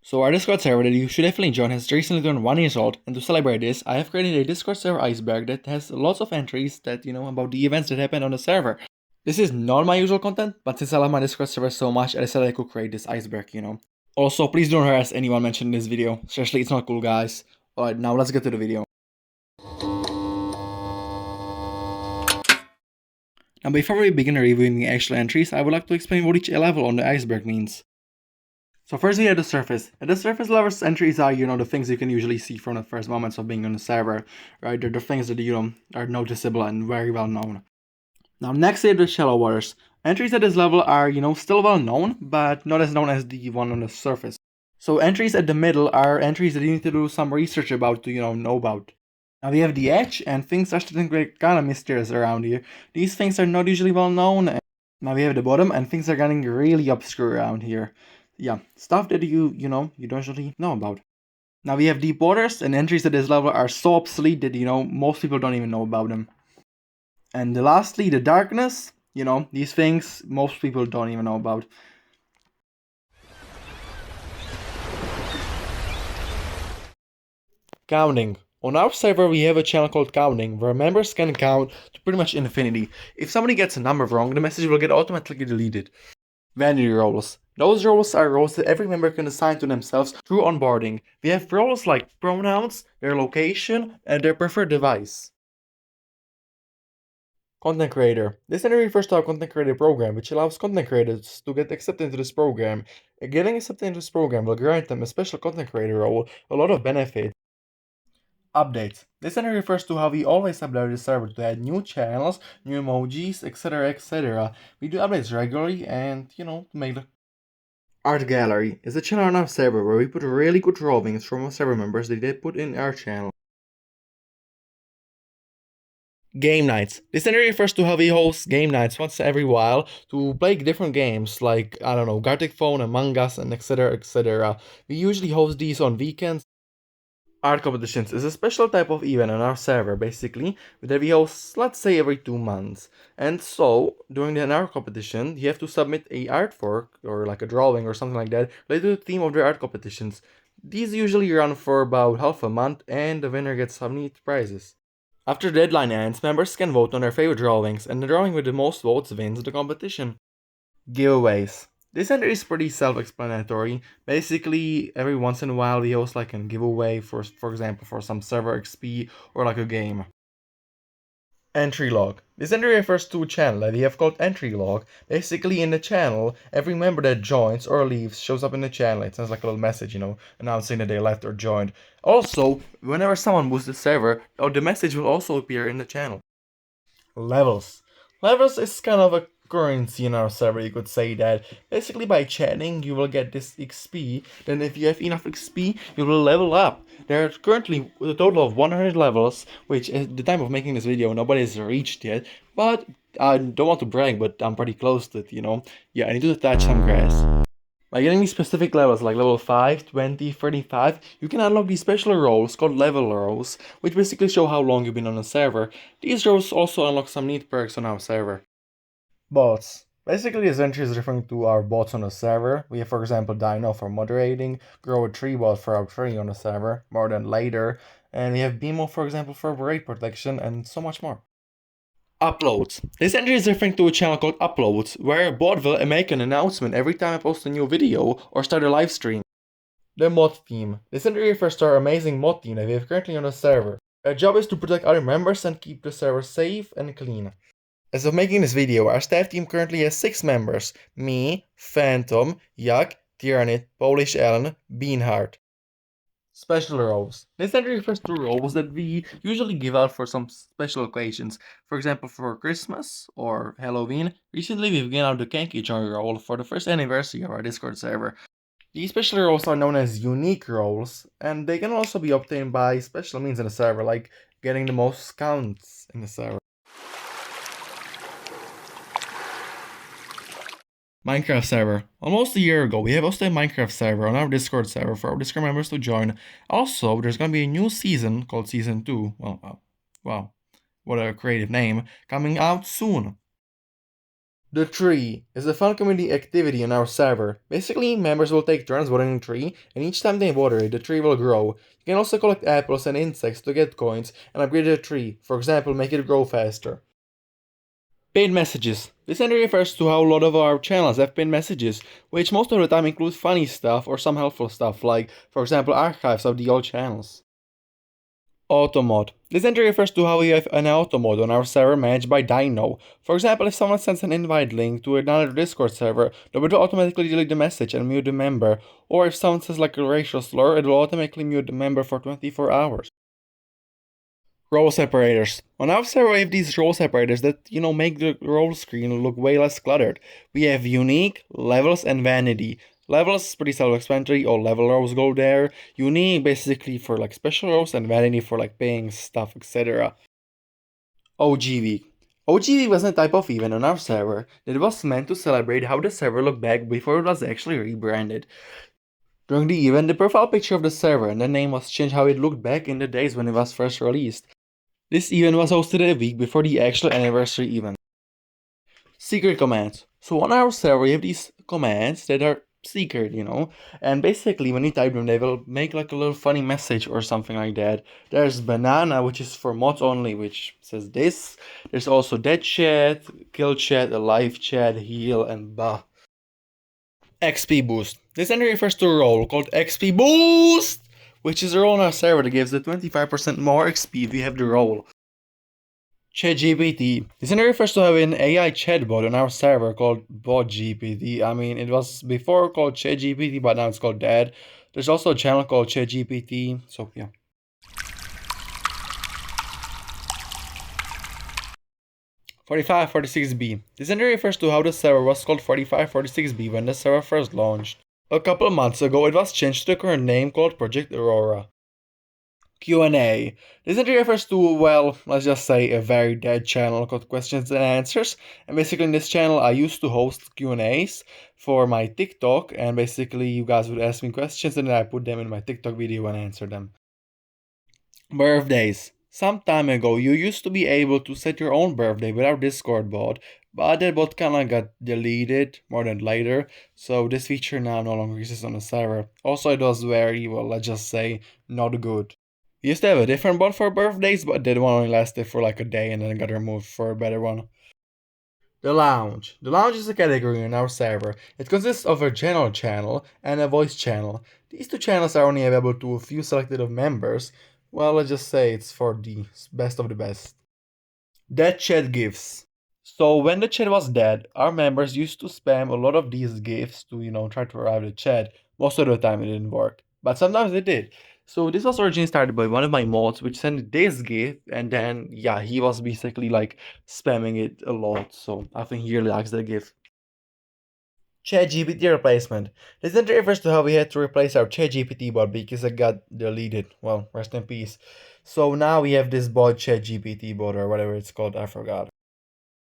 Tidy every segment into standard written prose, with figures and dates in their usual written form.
So our Discord server that you should definitely join has recently turned 1 year old, and to celebrate this, I have created a Discord server Iceberg that has lots of entries that, about the events that happened on the server. This is not my usual content, but since I love my Discord server so much, I decided I could create this Iceberg. Also, please don't harass anyone mentioned in this video. Seriously, it's not cool, guys. Alright, now let's get to the video. Now, before we begin reviewing the actual entries, I would like to explain what each level on the Iceberg means. So first we have the surface. And the surface level's entries are, the things you can usually see from the first moments of being on the server, right? They're the things that, are noticeable and very well known. Now next we have the shallow waters. Entries at this level are, still well known, but not as known as the one on the surface. So entries at the middle are entries that you need to do some research about to, know about. Now we have the edge, and things are starting to get kind of mysterious around here. These things are not usually well known. Now we have the bottom, and things are getting really obscure around here. Yeah, stuff that you don't usually know about. Now we have deep waters, and entries at this level are so obsolete that, most people don't even know about them. And lastly, the darkness, these things most people don't even know about. Counting. On our server, we have a channel called Counting, where members can count to pretty much infinity. If somebody gets a number wrong, the message will get automatically deleted. Vanity roles. Those roles are roles that every member can assign to themselves through onboarding. We have roles like pronouns, their location, and their preferred device. Content creator. This entry refers to our content creator program, which allows content creators to get accepted into this program. Getting accepted into this program will grant them a special content creator role, a lot of benefits. Updates. This entry refers to how we always update the server to add new channels, new emojis, etc, etc. We do updates regularly and, to make the Art Gallery is a channel on our server where we put really good drawings from our server members that they put in our channel. Game nights. This entry refers to how we host game nights once every while to play different games like, Gartic Phone, Among Us, and etc, etc. We usually host these on weekends. Art competitions is a special type of event on our server, basically, that we host, let's say, every 2 months. And so, during the art competition, you have to submit a artwork, or like a drawing or something like that, related to the theme of the art competitions. These usually run for about half a month, and the winner gets some neat prizes. After the deadline ends, members can vote on their favorite drawings, and the drawing with the most votes wins the competition. Giveaways. This entry is pretty self-explanatory. Basically, every once in a while we host like a giveaway for example, for some server XP or like a game. Entry log. This entry refers to a channel that we have called entry log. Basically, in the channel, every member that joins or leaves shows up in the channel. It sounds like a little message, announcing that they left or joined. Also, whenever someone moves the server, the message will also appear in the channel. Levels. Levels is kind of a currency in our server, you could say that. Basically, by chatting, you will get this XP. Then if you have enough XP, you will level up. There are currently a total of 100 levels, which at the time of making this video, nobody has reached yet. But I don't want to brag, but I'm pretty close to it, Yeah, I need to touch some grass. By getting these specific levels like level 5, 20, 35, you can unlock these special roles called level roles, which basically show how long you've been on the server. These roles also unlock some neat perks on our server. Bots. Basically, this entry is referring to our bots on the server. We have, for example, Dino for moderating, Grow a Tree bot for our tree on the server, more than later, and we have Bimo, for example, for raid protection, and so much more. Uploads. This entry is referring to a channel called Uploads, where a bot will make an announcement every time I post a new video or start a live stream. The mod team. This entry refers to our amazing mod team that we have currently on the server. Their job is to protect other members and keep the server safe and clean. As of making this video, our staff team currently has 6 members. Me, Phantom, Yak, Tyrannid, Polish Ellen, Beanheart. Special roles. This entry refers to roles that we usually give out for some special occasions. For example, for Christmas or Halloween. Recently we've given out the Kanky Joy role for the first anniversary of our Discord server. These special roles are known as unique roles, and they can also be obtained by special means in the server, like getting the most counts in the server. Minecraft server. Almost a year ago, we have hosted a Minecraft server on our Discord server for our Discord members to join. Also, there's gonna be a new season called Season 2. Wow, what a creative name, coming out soon. The tree is a fun community activity on our server. Basically, members will take turns watering a tree, and each time they water it, the tree will grow. You can also collect apples and insects to get coins and upgrade the tree, for example, make it grow faster. Pinned messages. This entry refers to how a lot of our channels have pinned messages, which most of the time include funny stuff or some helpful stuff, like, for example, archives of the old channels. Automod. This entry refers to how we have an automod on our server managed by Dino. For example, if someone sends an invite link to another Discord server, the bot will automatically delete the message and mute the member. Or if someone says like a racial slur, it will automatically mute the member for 24 hours. Role separators. On our server we have these role separators that, make the role screen look way less cluttered. We have unique, levels, and vanity. Levels pretty self-explanatory, all level roles go there. Unique basically for like special roles and vanity for like paying stuff, etc. OG Week was a type of event on our server that was meant to celebrate how the server looked back before it was actually rebranded. During the event, the profile picture of the server and the name was changed how it looked back in the days when it was first released. This event was hosted a week before the actual anniversary event. Secret commands. So on our server, we have these commands that are secret, and basically when you type them, they will make like a little funny message or something like that. There's banana, which is for mods only, which says this. There's also dead chat, kill chat, alive chat, heal, and bah. XP boost. This entry refers to a role called XP boost, which is a role on our server that gives the 25% more XP if you have the role. ChatGPT. This entry refers to having an AI chatbot on our server called BotGPT. I mean, it was before called ChatGPT, but now it's called that. There's also a channel called ChatGPT, so yeah. 4546B. This entry refers to how the server was called 4546B when the server first launched. A couple of months ago, it was changed to the current name called Project Aurora. Q&A. This entry refers to, well, let's just say a very dead channel called Questions and Answers. And basically in this channel I used to host Q&As for my TikTok, and basically you guys would ask me questions and then I put them in my TikTok video and answer them. Birthdays. Some time ago you used to be able to set your own birthday with our Discord bot, but that bot kinda got deleted more than later, so this feature now no longer exists on the server. Also it was very, well, let's just say, not good. We used to have a different bot for birthdays, but that one only lasted for like a day and then it got removed for a better one. The Lounge. The Lounge is a category in our server. It consists of a general channel and a voice channel. These two channels are only available to a few selected of members. Well, let's just say it's for the best of the best. Dead chat gifs. So when the chat was dead, our members used to spam a lot of these gifs to, try to revive the chat. Most of the time it didn't work, but sometimes it did. So this was originally started by one of my mods, which sent this gif, and then yeah, he was basically like spamming it a lot. So I think he really likes that gif. ChatGPT replacement. This entry refers to how we had to replace our ChatGPT bot because it got deleted. Well, rest in peace. So now we have this bot, ChatGPT bot, or whatever it's called, I forgot.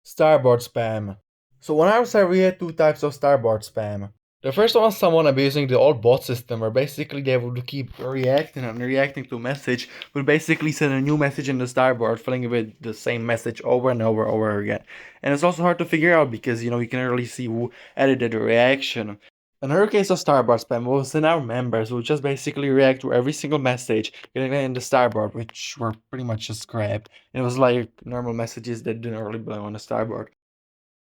Starboard spam. So on our server we had two types of starboard spam. The first one was someone abusing the old bot system, where basically they would keep reacting and reacting to a message, would basically send a new message in the starboard, filling it with the same message over and over again. And it's also hard to figure out because, you can really see who edited the reaction. Another case of starboard spam was in our members who just basically react to every single message getting in the starboard, which were pretty much just scrapped. And it was like normal messages that didn't really belong on the starboard.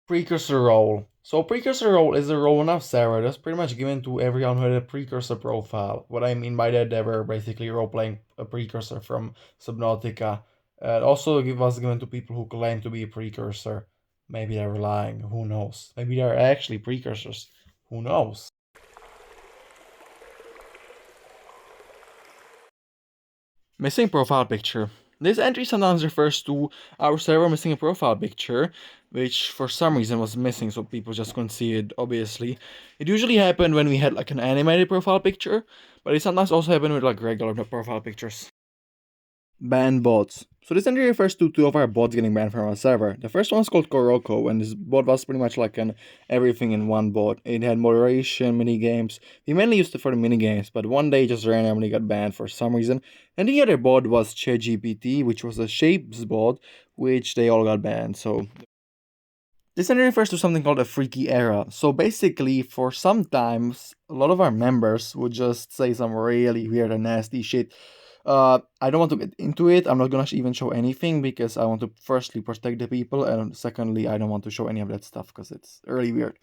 Precursor role. So precursor role is a role in our server that's pretty much given to everyone who had a precursor profile. What I mean by that, they were basically role-playing a precursor from Subnautica. Also it was given to people who claim to be a precursor. Maybe they were lying, who knows. Maybe they're actually precursors, who knows. Missing profile picture. This entry sometimes refers to our server missing a profile picture, which for some reason was missing, so people just couldn't see it, obviously. It usually happened when we had like an animated profile picture, but it sometimes also happened with like regular profile pictures. Ban bots. So this entry refers to two of our bots getting banned from our server. The first one is called Koroko, and this bot was pretty much like an everything in one bot. It had moderation, mini games. We mainly used it for the mini games, but one day it just randomly got banned for some reason. And the other bot was ChatGPT, which was a shapes bot, which they all got banned. So This entry refers to something called a freaky era. So basically, for sometimes, a lot of our members would just say some really weird and nasty shit. I don't want to get into it. I'm not gonna even show anything because I want to firstly protect the people, and secondly, I don't want to show any of that stuff because it's really weird.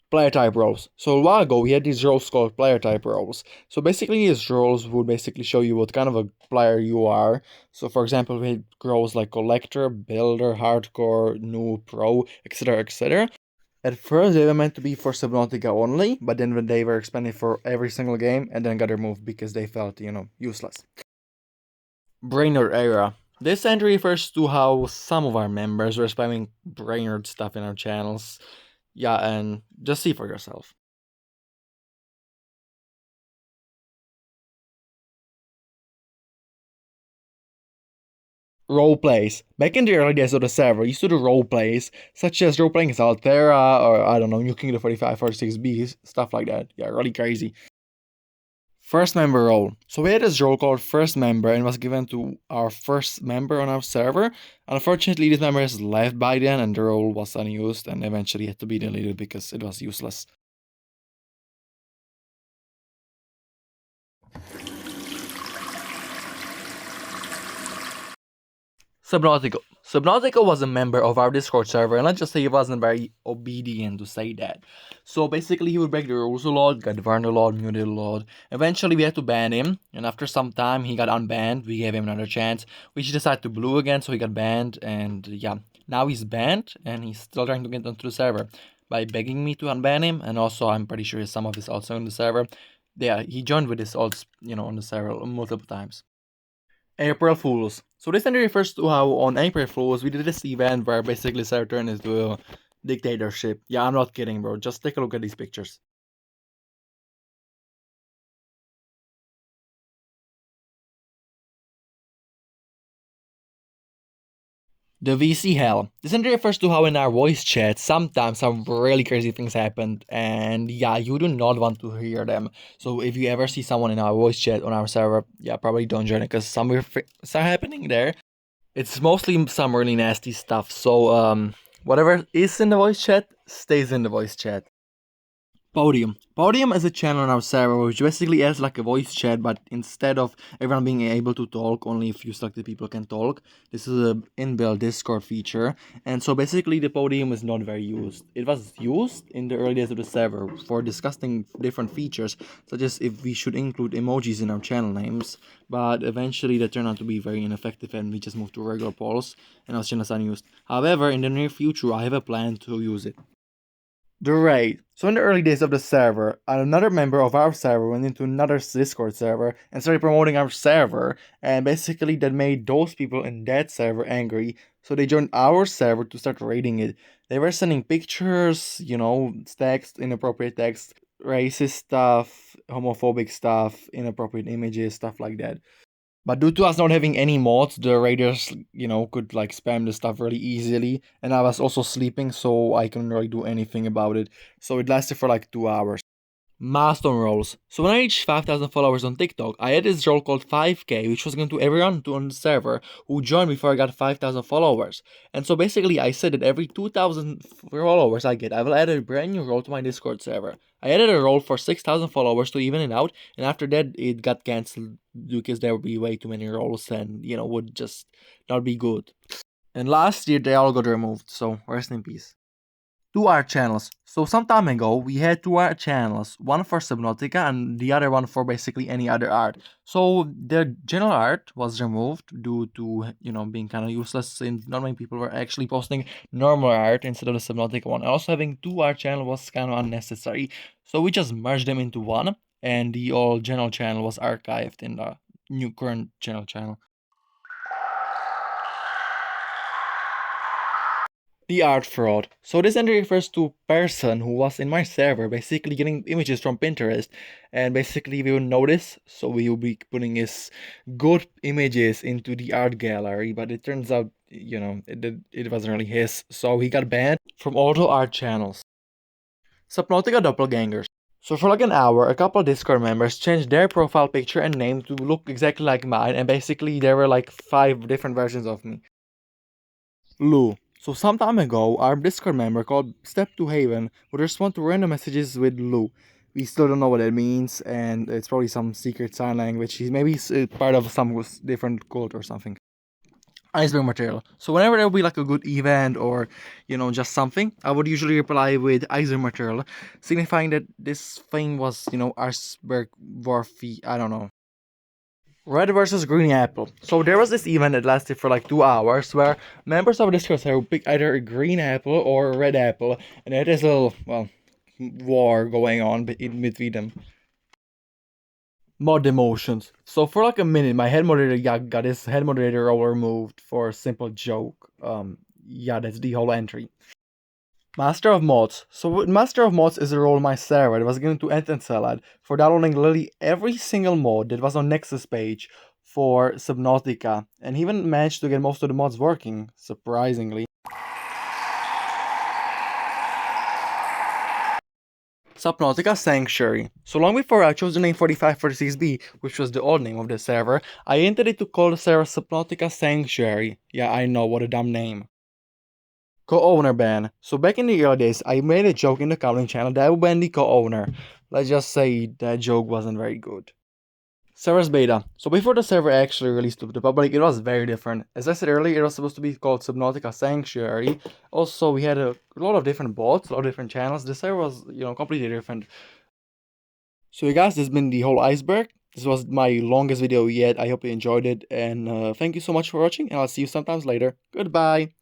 Player type roles. So a while ago, we had these roles called player type roles. So basically, these roles would basically show you what kind of a player you are. So for example, we had roles like collector, builder, hardcore, noob, pro, etc., etc. At first, they were meant to be for Subnautica only, but then when they were expanded for every single game, and then got removed because they felt, useless. Brainerd era. This entry refers to how some of our members were spamming Brainerd stuff in our channels. Yeah, and just see for yourself. Role plays. Back in the early days of the server, we used to do role plays, such as role playing as Altera, or I don't know, nuking the 4546B, stuff like that. Yeah, really crazy. First member role. So we had this role called first member and was given to our first member on our server. Unfortunately, this member has left by then and the role was unused and eventually had to be deleted because it was useless. Subnautica. Subnautica was a member of our Discord server, and let's just say he wasn't very obedient to say that. So basically, he would break the rules a lot, got warned a lot, muted a lot. Eventually, we had to ban him, and after some time, he got unbanned. We gave him another chance. We decided to blue again, so he got banned, and yeah, now he's banned, and he's still trying to get onto the server by begging me to unban him, and also I'm pretty sure some of his also on the server. Yeah, he joined with his alts, on the server multiple times. April Fools. So this entry refers to how on April Fools we did this event where basically Sarah turned into a dictatorship. Yeah, I'm not kidding, bro. Just take a look at these pictures. The VC hell. This entry refers to how in our voice chat sometimes some really crazy things happened, and yeah, you do not want to hear them. So if you ever see someone in our voice chat on our server, yeah, probably don't join it because some weird things are happening there. It's mostly some really nasty stuff. So whatever is in the voice chat stays in the voice chat. Podium. Podium is a channel on our server which basically has like a voice chat, but instead of everyone being able to talk, only a few selected people can talk. This is a inbuilt Discord feature, and so basically the podium is not very used. It was used in the early days of the server for discussing different features, such as if we should include emojis in our channel names, but eventually that turned out to be very ineffective and we just moved to regular polls and our channel is unused. However, in the near future, I have a plan to use it. The raid. So in the early days of the server, another member of our server went into another Discord server and started promoting our server, and basically that made those people in that server angry, so they joined our server to start raiding it. They were sending pictures, text, inappropriate text, racist stuff, homophobic stuff, inappropriate images, stuff like that. But due to us not having any mods, the raiders, could like spam the stuff really easily. And I was also sleeping, so I couldn't really do anything about it. So it lasted for like 2 hours. Milestone roles. So when I reached 5,000 followers on TikTok, I had this role called 5K, which was going to everyone on the server who joined before I got 5,000 followers. And so basically, I said that every 2,000 followers I get, I will add a brand new role to my Discord server. I added a role for 6,000 followers to even it out, and after that, it got cancelled because there would be way too many roles and, would just not be good. And last year, they all got removed, so rest in peace. 2 art channels. So some time ago, we had 2 art channels, one for Subnautica and the other one for basically any other art. So the general art was removed due to, being kind of useless since not many people were actually posting normal art instead of the Subnautica one. Also having 2 art channel was kind of unnecessary. So we just merged them into one and the old general channel was archived in the new current general channel. The art fraud. So this entry refers to a person who was in my server basically getting images from Pinterest and basically we will notice, so we will be putting his good images into the art gallery, but it turns out, it wasn't really his, so he got banned from all the art channels. Subnautica doppelgangers. So for like an hour, a couple Discord members changed their profile picture and name to look exactly like mine, and basically there were like 5 different versions of me. Lou. So some time ago, our Discord member called Step to Haven would respond to random messages with Lu. We still don't know what it means, and it's probably some secret sign language. He's maybe part of some different cult or something. Iceberg material. So whenever there will be like a good event or just something, I would usually reply with iceberg material, signifying that this thing was iceberg worthy. I don't know. Red versus green apple. So there was this event that lasted for like 2 hours where members of Discord server would pick either a green apple or a red apple, and there is a little war going on in between them. Mod emotions. So for like a minute, my head moderator got his head moderator role removed for a simple joke. Yeah, that's the whole entry. Master of Mods. So Master of Mods is a role in my server that was given to Ant and Salad for downloading literally every single mod that was on Nexus page for Supnautica, and he even managed to get most of the mods working, surprisingly. Supnautica Sanctuary. So long before I chose the name 4546B, which was the old name of the server, I intended to call the server Supnautica Sanctuary. Yeah, I know, what a dumb name. Co-owner ban. So back in the early days, I made a joke in the cowling channel that I would ban the co-owner. Let's just say that joke wasn't very good. Server's beta. So before the server actually released to the public, it was very different. As I said earlier, it was supposed to be called Supnautica Sanctuary. Also, we had a lot of different bots, a lot of different channels. The server was, completely different. So you guys, this has been the whole Iceberg. This was my longest video yet. I hope you enjoyed it, and thank you so much for watching, and I'll see you sometimes later. Goodbye!